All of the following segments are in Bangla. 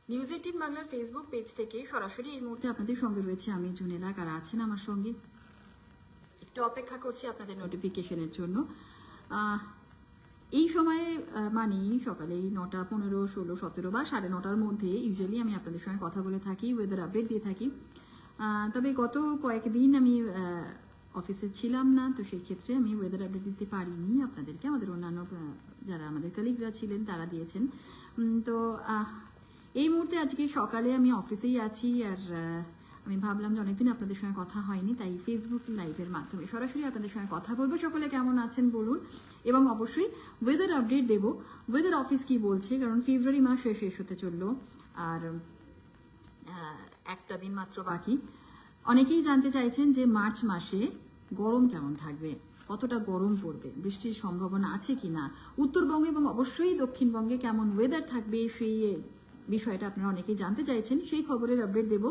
নিউজ 18 বাংলার ফেসবুক পেজ থেকে সরাসরি এই মুহূর্তে আপনাদের সঙ্গে রয়েছে আমি জুনেলা। কারা আছেন আমার সঙ্গে একটু অপেক্ষা করছি আপনাদের নোটিফিকেশনের জন্য। এই সময়ে মানে সকালে 9টা 15, 16, 17 বা 9:30টার মধ্যে ইউজুয়ালি আমি আপনাদের সঙ্গে কথা বলে থাকি, ওয়েদার আপডেট দিয়ে থাকি। তবে গত কয়েকদিন আমি অফিসে ছিলাম না, তো সেই ক্ষেত্রে আমি ওয়েদার আপডেট দিতে পারিনি আপনাদেরকে। আমাদের অন্যান্য যারা আমাদের কলিগরা ছিলেন তারা দিয়েছেন। তো এই মুহূর্তে আজকে সকালে আমি অফিসেই আছি, আর আমি ভাবলাম যে অনেকদিন আপনাদের সঙ্গে কথা হয়নি, তাই ফেসবুক লাইভের মাধ্যমে সরাসরি আপনাদের সঙ্গে কথা বলবো। সকলে কেমন আছেন বলুন, এবং অবশ্যই ওয়েদার আপডেট দেব। ওয়েদার অফিস কি বলছে, কারণ ফেব্রুয়ারি মাস শেষ হতে চললো আর একটা দিন মাত্র বাকি। অনেকেই জানতে চাইছেন যে মার্চ মাসে গরম কেমন থাকবে, কতটা গরম পড়বে, বৃষ্টির সম্ভাবনা আছে কিনা, উত্তরবঙ্গে এবং অবশ্যই দক্ষিণবঙ্গে কেমন ওয়েদার থাকবে, সেই বিষয়টা আপনারা অনেকেই জানতে চাইছেন। সেই খবরের আপডেট দেব,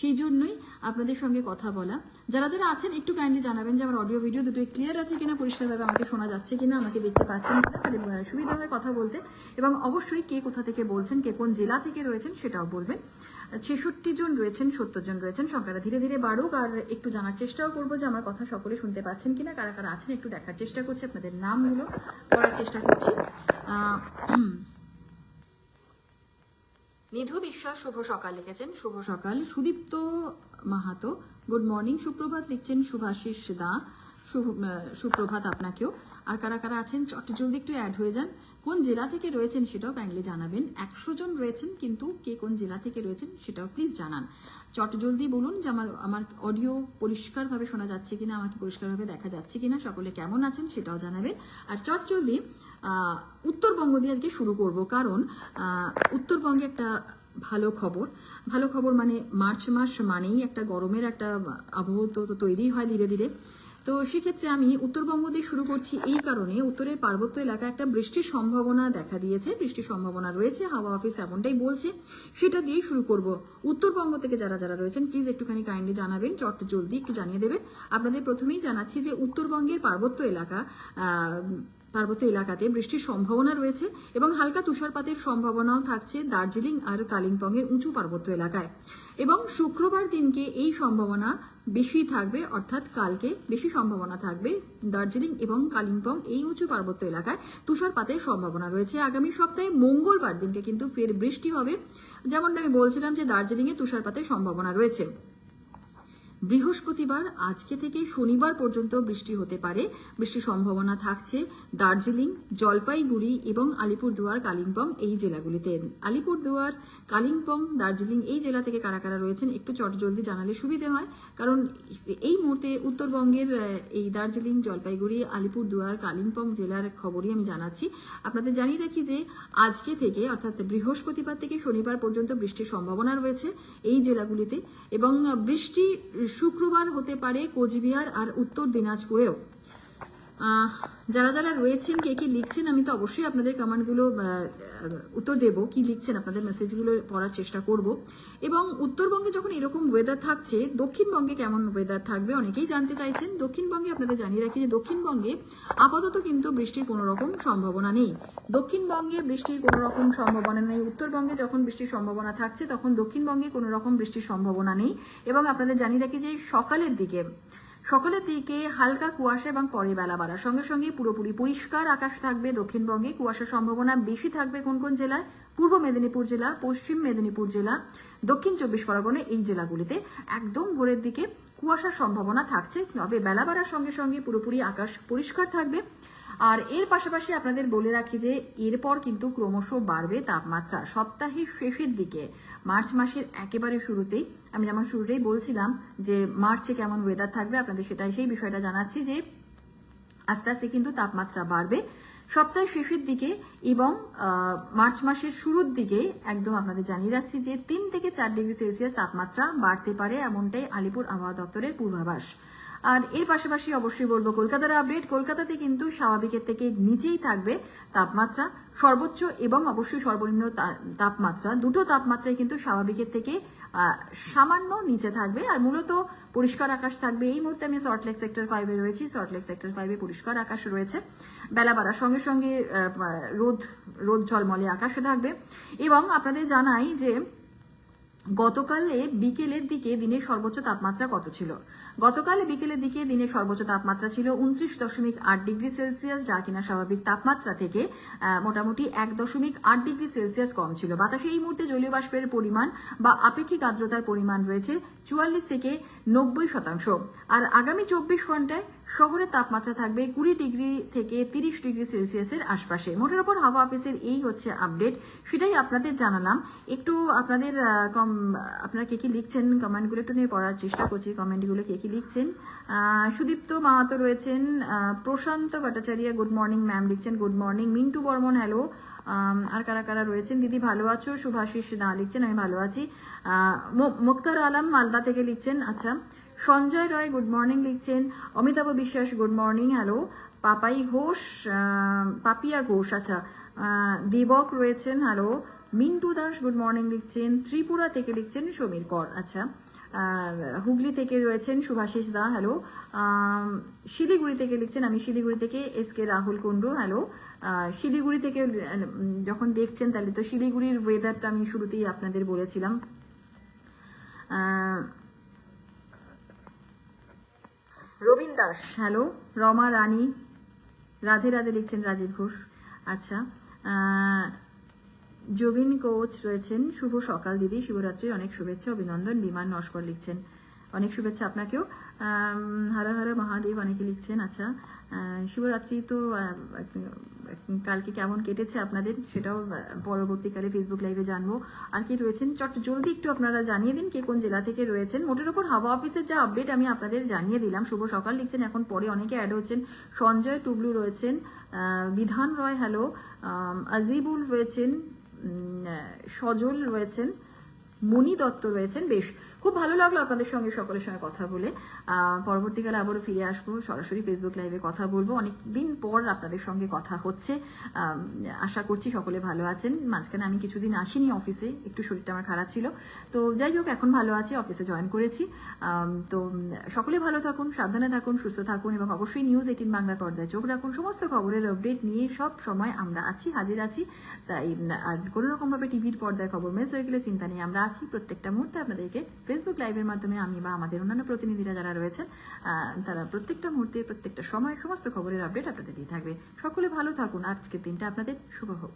সেই জন্যই আপনাদের সঙ্গে কথা বলা। যারা যারা আছেন একটু কাইন্ডলি জানাবেন যে আমার অডিও ভিডিও দুটোই ক্লিয়ার আছে কিনা, পরিষ্কারভাবে আমাকে শোনা যাচ্ছে কিনা, আমাকে দেখতে পাচ্ছেন কিনা, তাহলে সুবিধা হয় কথা বলতে। এবং অবশ্যই কে কোথা থেকে বলছেন, কে কোন জেলা থেকে রয়েছেন সেটাও বলবেন। 66 জন রয়েছেন, 70 জন রয়েছেন, সংখ্যাটা ধীরে ধীরে বাড়ুক। আর একটু জানার চেষ্টাও করবো যে আমার কথা সকলে শুনতে পাচ্ছেন কিনা, কারা কারা আছেন একটু দেখার চেষ্টা করছি, আপনাদের নামগুলো পড়ার চেষ্টা করছি। নিধু বিশ্বাস শুভ সকাল লিখেছেন, শুভ সকাল। সুদীপ্ত মাহাতো গুড মর্নিং, সুপ্রভাত লিখছেন শুভাশিস দা, সুপ্রভাত আপনাকেও। আর কারা কারা আছেন চট জলদি একটু অ্যাড হয়ে যান, কোন জেলা থেকে রয়েছেন সেটাও কাইন্ডলি জানাবেন। 100 জন রয়েছেন, কিন্তু কে কোন জেলা থেকে রয়েছেন সেটাও প্লিজ জানান। চট জলদি বলুন যে আমার অডিও পরিষ্কারভাবে শোনা যাচ্ছে কিনা, আমাকে পরিষ্কারভাবে দেখা যাচ্ছে কিনা, সকলে কেমন আছেন সেটাও জানাবেন। আর চট জলদি উত্তরবঙ্গ দিয়ে আজকে শুরু করব, কারণ উত্তরবঙ্গে একটা ভালো খবর মানে মার্চ মাস মানেই একটা গরমের একটা আবহাওয়া তো তৈরি হয় ধীরে ধীরে। তো সেক্ষেত্রে আমি উত্তরবঙ্গ দিয়ে শুরু করছি এই কারণে, উত্তরের পার্বত্য এলাকায় একটা বৃষ্টির সম্ভাবনা দেখা দিয়েছে, বৃষ্টির সম্ভাবনা রয়েছে, হাওয়া অফিস এমনটাই বলছে, সেটা দিয়েই শুরু করব। উত্তরবঙ্গ থেকে যারা যারা রয়েছেন প্লিজ একটুখানি কাইন্ডলি জানাবেন, চট জলদি একটু জানিয়ে দেবেন। আপনাদের প্রথমেই জানাচ্ছি যে উত্তরবঙ্গের পার্বত্য এলাকাতে বৃষ্টির সম্ভাবনা রয়েছে এবং হালকা তুষারপাতের সম্ভাবনাও থাকছে দার্জিলিং আর কালিম্পংয়ের উঁচু পার্বত্য এলাকায়। এবং শুক্রবার দিনকে এই সম্ভাবনা বেশি থাকবে, অর্থাৎ কালকে বেশি সম্ভাবনা থাকবে দার্জিলিং এবং কালিম্পং এই উঁচু পার্বত্য এলাকায় তুষারপাতের সম্ভাবনা রয়েছে। আগামী সপ্তাহে মঙ্গলবার দিনকে কিন্তু ফের বৃষ্টি হবে, যেমনটা আমি বলছিলাম যে দার্জিলিংয়ে তুষারপাতের সম্ভাবনা রয়েছে। বৃহস্পতিবার আজকে থেকে শনিবার পর্যন্ত বৃষ্টি হতে পারে, বৃষ্টির সম্ভাবনা থাকছে দার্জিলিং, জলপাইগুড়ি এবং আলিপুরদুয়ার, কালিম্পং এই জেলাগুলিতে। আলিপুরদুয়ার, কালিম্পং, দার্জিলিং এই জেলা থেকে কারা কারা রয়েছেন একটু চট জলদি জানালে সুবিধে হয়, কারণ এই মুহূর্তে উত্তরবঙ্গের এই দার্জিলিং, জলপাইগুড়ি, আলিপুরদুয়ার, কালিম্পং জেলার খবরই আমি জানাচ্ছি। আপনাদের জানিয়ে রাখি যে আজকে থেকে অর্থাৎ বৃহস্পতিবার থেকে শনিবার পর্যন্ত বৃষ্টির সম্ভাবনা রয়েছে এই জেলাগুলিতে, এবং বৃষ্টি শুক্রবার হতে পারে কোচবিহার আর উত্তর দিনাজপুরেও। যারা যারা রয়েছেন কে কি লিখছেন আমি তো অবশ্যই আপনাদের কমেন্টগুলো উত্তর দেব, কি লিখছেন আপনাদের মেসেজগুলো পড়ার চেষ্টা করব। এবং উত্তরবঙ্গে যখন এরকম ওয়েদার থাকছে, দক্ষিণবঙ্গে কেমন ওয়েদার থাকবে অনেকেই জানতে চাইছেন। দক্ষিণবঙ্গে আপনাদের জানিয়ে রাখি যে দক্ষিণবঙ্গে আপাতত কিন্তু বৃষ্টির কোনো রকম সম্ভাবনা নেই, দক্ষিণবঙ্গে বৃষ্টির কোনো রকম সম্ভাবনা নেই। উত্তরবঙ্গে যখন বৃষ্টির সম্ভাবনা থাকছে তখন দক্ষিণবঙ্গে কোনো রকম বৃষ্টির সম্ভাবনা নেই। এবং আপনাদের জানিয়ে রাখি যে সকালের দিকে হালকা কুয়াশা এবং পরে বেলা বাড়ার সঙ্গে সঙ্গে পুরোপুরি পরিষ্কার আকাশ থাকবে দক্ষিণবঙ্গে। কুয়াশার সম্ভাবনা বেশি থাকবে কোন কোন জেলায়, পূর্ব মেদিনীপুর জেলা, পশ্চিম মেদিনীপুর জেলা, দক্ষিণ 24 পরগনা এই জেলাগুলিতে একদম ভোরের দিকে কুয়াশার সম্ভাবনা থাকছে, তবে বেলা বাড়ার সঙ্গে সঙ্গে পুরোপুরি আকাশ পরিষ্কার থাকবে। আর এর পাশাপাশি আপনাদের বলে রাখি যে এরপর কিন্তু ক্রমশ বাড়বে তাপমাত্রা সপ্তাহের শেষের দিকে, মার্চ মাসের একেবারে শুরুতেই। আমি যেমন শুরুতেই বলছিলাম যে মার্চে কেমন ওয়েদার থাকবে, আপনাদের সেই বিষয়টা জানাচ্ছি যে আস্তে আস্তে কিন্তু তাপমাত্রা বাড়বে সপ্তাহের শেষের দিকে এবং মার্চ মাসের শুরুর দিকে। একদম আপনাদের জানিয়ে রাখছি যে 3 থেকে 4 ডিগ্রি সেলসিয়াস তাপমাত্রা বাড়তে পারে, এমনটাই আলিপুর আবহাওয়া দপ্তরের পূর্বাভাস। আর এর পাশাপাশি অবশ্যই বলবো কলকাতার আপডেট। কলকাতাতে কিন্তু স্বাভাবিকের থেকে নিচেই থাকবে তাপমাত্রা, সর্বোচ্চ এবং অবশ্যই সর্বনিম্ন তাপমাত্রা দুটো তাপমাত্রায় কিন্তু স্বাভাবিকের থেকে সামান্য নিচে থাকবে। আর মূলত পরিষ্কার আকাশ থাকবে। এই মুহূর্তে আমি সল্টলেক সেক্টর 5-এ রয়েছি, সল্টলেক সেক্টর 5-এ পরিষ্কার আকাশ রয়েছে, বেলা বাড়ার সঙ্গে সঙ্গে রোদ ঝলমলে আকাশে থাকবে। এবং আপনাদের জানাই যে গতকালে বিকেলের দিকে দিনের সর্বোচ্চ তাপমাত্রা কত ছিল? গতকালে বিকেলের দিকে দিনের সর্বোচ্চ তাপমাত্রা ছিল 29.8 ডিগ্রি সেলসিয়াস, যা কিনা স্বাভাবিক তাপমাত্রা থেকে মোটামুটি 1.8 ডিগ্রি সেলসিয়াস কম ছিল। বাতাসে এই মুহূর্তে জলীয় বাষ্পের পরিমাণ বা আপেক্ষিক আর্দ্রতার পরিমাণ রয়েছে 44 থেকে 90%। আর আগামী 24 ঘন্টায় শহরের তাপমাত্রা থাকবে 20 ডিগ্রি থেকে 30 ডিগ্রি সেলসিয়াসের আশপাশে। মোটের ওপর হাওয়া অফিসের এই হচ্ছে আপডেট, সেটাই আপনাদের জানালাম। একটু আপনাদের আপনারা কে কি লিখছেন কমেন্টগুলো একটু নিয়ে পড়ার চেষ্টা করছি, কমেন্টগুলো কে কি লিখছেন। সুদীপ্ত মাহাতো রয়েছেন, Prashanta Bhattacharya good morning ma'am লিখছেন, good morning. Mintu Barman hello. আর কারা কারা রয়েছেন? দিদি ভালো আছো? শুভাশিস না লিখছেন, আমি ভালো আছি। মুক্তার আলম মালদা থেকে লিখছেন, আচ্ছা। সঞ্জয় রয় গুড মর্নিং লিখছেন। Amitabh Biswas good morning hello. Papai Ghosh, Papiya Ghosh, আচ্ছা। দেবক রয়েছেন hello. Mintu Das good morning লিখছেন। ত্রিপুরা থেকে লিখছেন সমীর কর, আচ্ছা। হুগলি থেকে রয়েছেন শুভাশিস দা হ্যালো। শিলিগুড়ি থেকে লিখছেন, আমি শিলিগুড়ি থেকে S K Rahul Kundu hello. Siliguri থেকে যখন দেখছেন তাহলে তো শিলিগুড়ির ওয়েদারটা আমি শুরুতেই আপনাদের বলেছিলাম। রবীন দাস হ্যালো। রমা রানী রাধে রাধে লিখছেন রাজীব ঘোষ, আচ্ছা। জবিন কোচ রয়েছেন, শুভ সকাল দিদি, শিবরাত্রির অনেক শুভেচ্ছা অভিনন্দন। বিমান নস্কর লিখছেন, অনেক শুভেচ্ছা আপনাকেও। হর হর মহাদেব অনেকে লিখছেন, আচ্ছা। শিবরাত্রি তো কালকে কেমন কেটেছে আপনাদের সেটাও পরবর্তীকালে ফেসবুক লাইভে জানবো। আর কি রয়েছেন চট জলদি একটু আপনারা জানিয়ে দিন কে কোন জেলা থেকে রয়েছেন। মোটের ওপর হাওয়া অফিসের যা আপডেট আমি আপনাদের জানিয়ে দিলাম। শুভ সকাল লিখছেন, এখন পরে অনেকে অ্যাড হচ্ছেন। সঞ্জয় টুবলু রয়েছেন, বিধান রয় হ্যালো। আজিবুল রয়েছেন, সজল রয়েছেন, মণি দত্ত রয়েছেন। বেশ, খুব ভালো লাগলো আপনাদের সঙ্গে সকলের সঙ্গে কথা বলে। পরবর্তীকালে আবারও ফিরে আসবো, সরাসরি ফেসবুক লাইভে কথা বলবো। অনেক দিন পর আপনাদের সঙ্গে কথা হচ্ছে, আশা করছি সকলে ভালো আছেন। মাঝখানে আমি কিছুদিন আসিনি অফিসে, একটু শরীরটা আমার খারাপ ছিল, তো যাই হোক এখন ভালো আছি, অফিসে জয়েন করেছি। তো সকলে ভালো থাকুন, সাবধানে থাকুন, সুস্থ থাকুন এবং অবশ্যই নিউজ 18 বাংলা পর্দায় চোখ রাখুন। সমস্ত খবরের আপডেট নিয়ে সব সময় আমরা আছি, হাজির আছি। তাই আর কোনো রকমভাবে টিভির পর্দায় খবর মিস হয়ে গেলে চিন্তা নেই, আমরা আছি প্রত্যেকটা মুহূর্তে আপনাদেরকে ফেসবুক লাইভের মাধ্যমে আমি বা আমাদের অন্যান্য প্রতিনিধিরা যারা রয়েছেন তারা প্রত্যেকটা মুহূর্তে প্রত্যেকটা সময় সমস্ত খবরের আপডেট আপনাদের দিয়ে থাকবে। সকলে ভালো থাকুন, আজকের দিনটা আপনাদের শুভ হোক।